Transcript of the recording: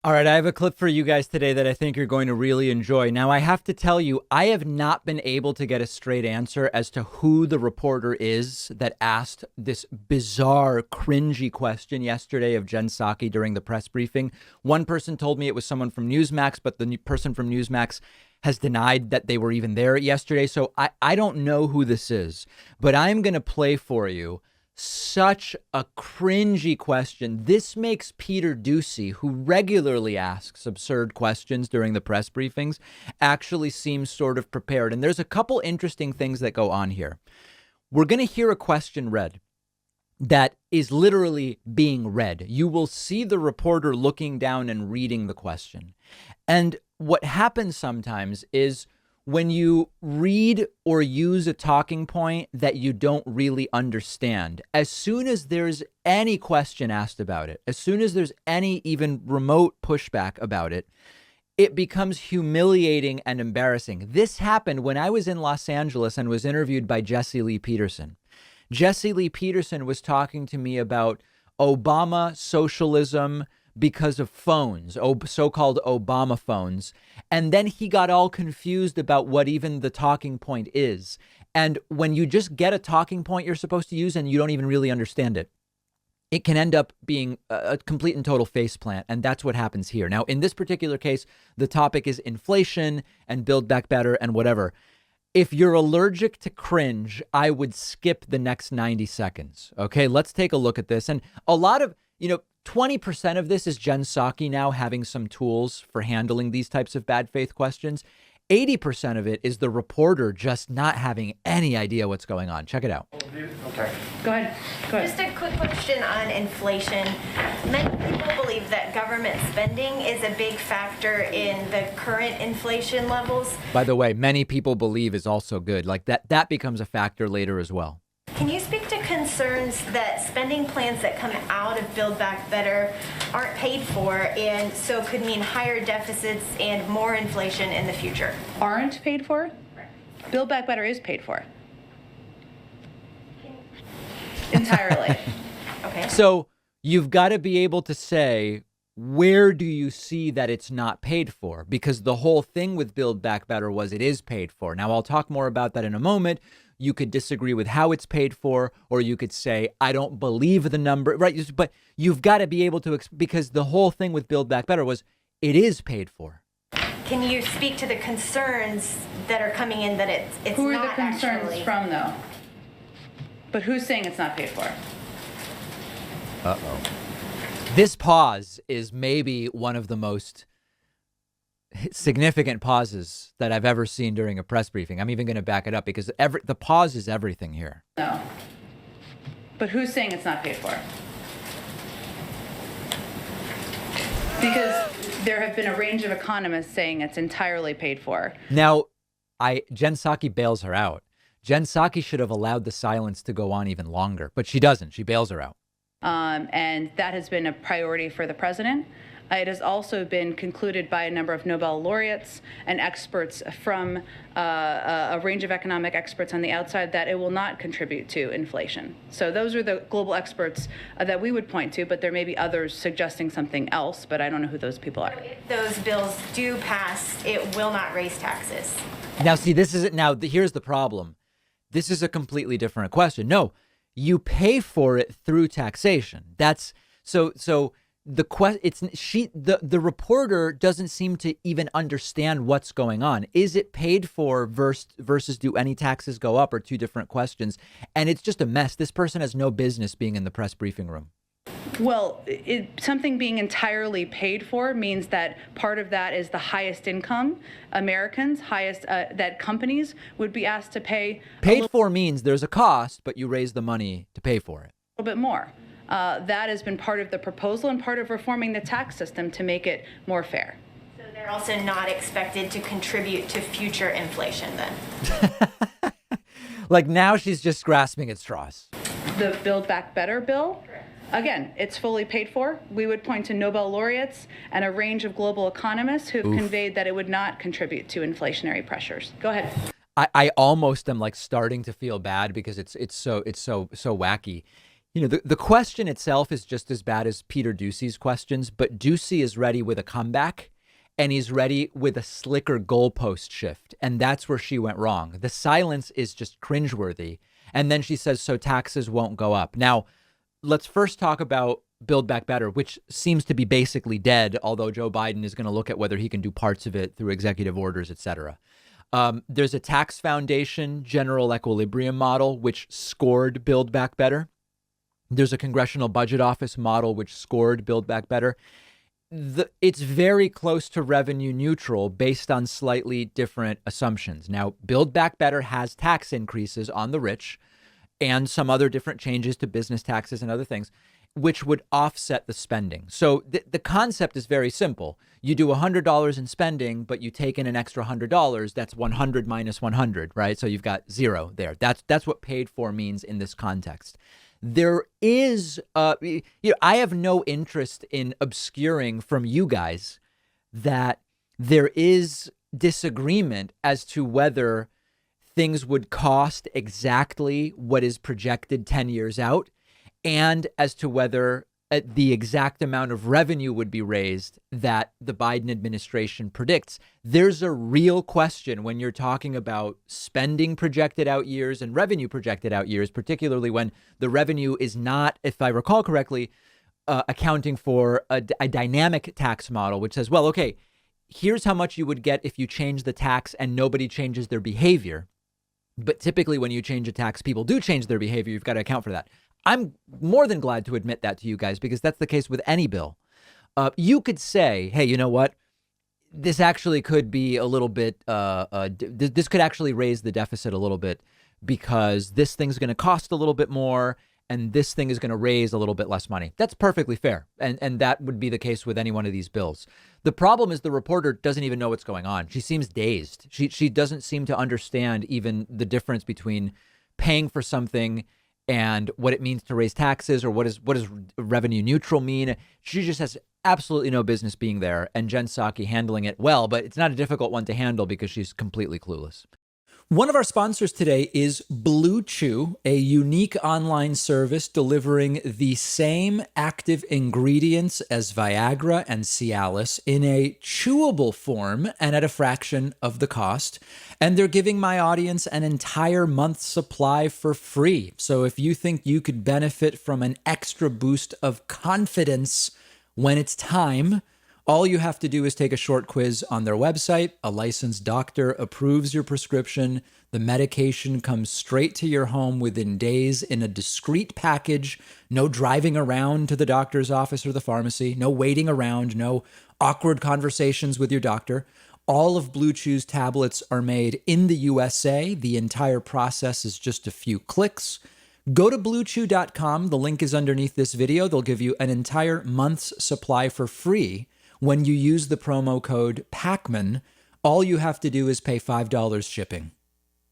All right, I have a clip for you guys today that I think you're going to really enjoy. Now, I have to tell you, I have not been able to get a straight answer as to who the reporter is that asked this bizarre, cringy question yesterday of Jen Psaki during the press briefing. One person told me it was someone from Newsmax, but the person from Newsmax has denied that they were even there yesterday. So I don't know who this is, but I'm going to play for you such a cringy question. This makes Peter Doocy, who regularly asks absurd questions during the press briefings, actually seem sort of prepared. And there's a couple interesting things that go on here. We're going to hear a question read that is literally being read. You will see the reporter looking down and reading the question. And what happens sometimes is when you read or use a talking point that you don't really understand, as soon as there's any question asked about it, as soon as there's any even remote pushback about it, it becomes humiliating and embarrassing. This happened when I was in Los Angeles and was interviewed by Jesse Lee Peterson. Jesse Lee Peterson was talking to me about Obama socialism because of phones, so-called Obama phones. And then he got all confused about what even the talking point is. And when you just get a talking point you're supposed to use and you don't even really understand it, it can end up being a complete and total faceplant. And that's what happens here. Now, in this particular case, the topic is inflation and Build Back Better and whatever. If you're allergic to cringe, I would skip the next 90 seconds. Okay, let's take a look at this. And a lot of, 20% of this is Jen Psaki now having some tools for handling these types of bad faith questions. 80% of it is the reporter just not having any idea what's going on. Check it out. Okay. Go ahead. Just a quick question on inflation. Many people believe that government spending is a big factor in the current inflation levels. By the way, many people believe is also good. Like that becomes a factor later as well. Can you speak to concerns that spending plans that come out of Build Back Better aren't paid for and so could mean higher deficits and more inflation in the future? Aren't paid for? Build Back Better is paid for. Entirely. Okay. So you've got to be able to say, where do you see that it's not paid for? Because the whole thing with Build Back Better was it is paid for. Now, I'll talk more about that in a moment. You could disagree with how it's paid for, or you could say, I don't believe the number, right? But you've got to be able to, because the whole thing with Build Back Better was it is paid for. Can you speak to the concerns that are coming in that it's not Who are the concerns actually from, though? But who's saying it's not paid for? Uh-oh. This pause is maybe one of the most significant pauses that I've ever seen during a press briefing. I'm even going to back it up because the pause is everything here. No. But who's saying it's not paid for? Because there have been a range of economists saying it's entirely paid for. Now, Jen Psaki bails her out. Jen Psaki should have allowed the silence to go on even longer, but she doesn't. She bails her out. And that has been a priority for the president. It has also been concluded by a number of Nobel laureates and experts from a range of economic experts on the outside that it will not contribute to inflation. So those are the global experts that we would point to, but there may be others suggesting something else, but I don't know who those people are. If those bills do pass, it will not raise taxes. Now, see, this is it. Now, here's the problem. This is a completely different question. No, you pay for it through taxation. That's so. The reporter doesn't seem to even understand what's going on. Is it paid for versus do any taxes go up are two different questions. And it's just a mess. This person has no business being in the press briefing room. Well, something being entirely paid for means that part of that is the highest income Americans, that companies would be asked to pay. Paid for means there's a cost, but you raise the money to pay for it. A little bit more. That has been part of the proposal and part of reforming the tax system to make it more fair. So they're also not expected to contribute to future inflation then? Like now she's just grasping at straws. The Build Back Better bill, again, it's fully paid for. We would point to Nobel laureates and a range of global economists who have conveyed that it would not contribute to inflationary pressures. Go ahead. I almost am like starting to feel bad because it's so wacky. You know, the question itself is just as bad as Peter Doocy's questions, but Doocy is ready with a comeback and he's ready with a slicker goalpost shift. And that's where she went wrong. The silence is just cringeworthy. And then she says, so taxes won't go up. Now, let's first talk about Build Back Better, which seems to be basically dead, although Joe Biden is going to look at whether he can do parts of it through executive orders, et cetera. There's a tax foundation general equilibrium model, which scored Build Back Better. There's a Congressional Budget Office model which scored Build Back Better. It's very close to revenue neutral based on slightly different assumptions. Now, Build Back Better has tax increases on the rich and some other different changes to business taxes and other things, which would offset the spending. So the concept is very simple. You do $100 in spending, but you take in an extra $100. That's 100 minus 100, right? So you've got zero there. That's what paid for means in this context. There is, I have no interest in obscuring from you guys that there is disagreement as to whether things would cost exactly what is projected 10 years out and as to whether the exact amount of revenue would be raised that the Biden administration predicts. There's a real question when you're talking about spending projected out years and revenue projected out years, particularly when the revenue is not, if I recall correctly, accounting for a dynamic tax model, which says, well, okay, here's how much you would get if you change the tax and nobody changes their behavior. But typically when you change a tax, people do change their behavior. You've got to account for that. I'm more than glad to admit that to you guys, because that's the case with any bill. You could say, hey, you know what? This actually could be a little bit, this could actually raise the deficit a little bit because this thing's going to cost a little bit more and this thing is going to raise a little bit less money. That's perfectly fair. And that would be the case with any one of these bills. The problem is the reporter doesn't even know what's going on. She seems dazed. She doesn't seem to understand even the difference between paying for something and what it means to raise taxes, or what does revenue neutral mean. She just has absolutely no business being there, and Jen Psaki handling it well, but it's not a difficult one to handle because she's completely clueless. One of our sponsors today is Blue Chew, a unique online service delivering the same active ingredients as Viagra and Cialis in a chewable form and at a fraction of the cost. And they're giving my audience an entire month's supply for free. So if you think you could benefit from an extra boost of confidence when it's time, all you have to do is take a short quiz on their website. A licensed doctor approves your prescription. The medication comes straight to your home within days in a discreet package. No driving around to the doctor's office or the pharmacy. No waiting around. No awkward conversations with your doctor. All of Blue Chew's tablets are made in the USA. The entire process is just a few clicks. Go to bluechew.com. The link is underneath this video. They'll give you an entire month's supply for free when you use the promo code PACMAN. All you have to do is pay $5 shipping.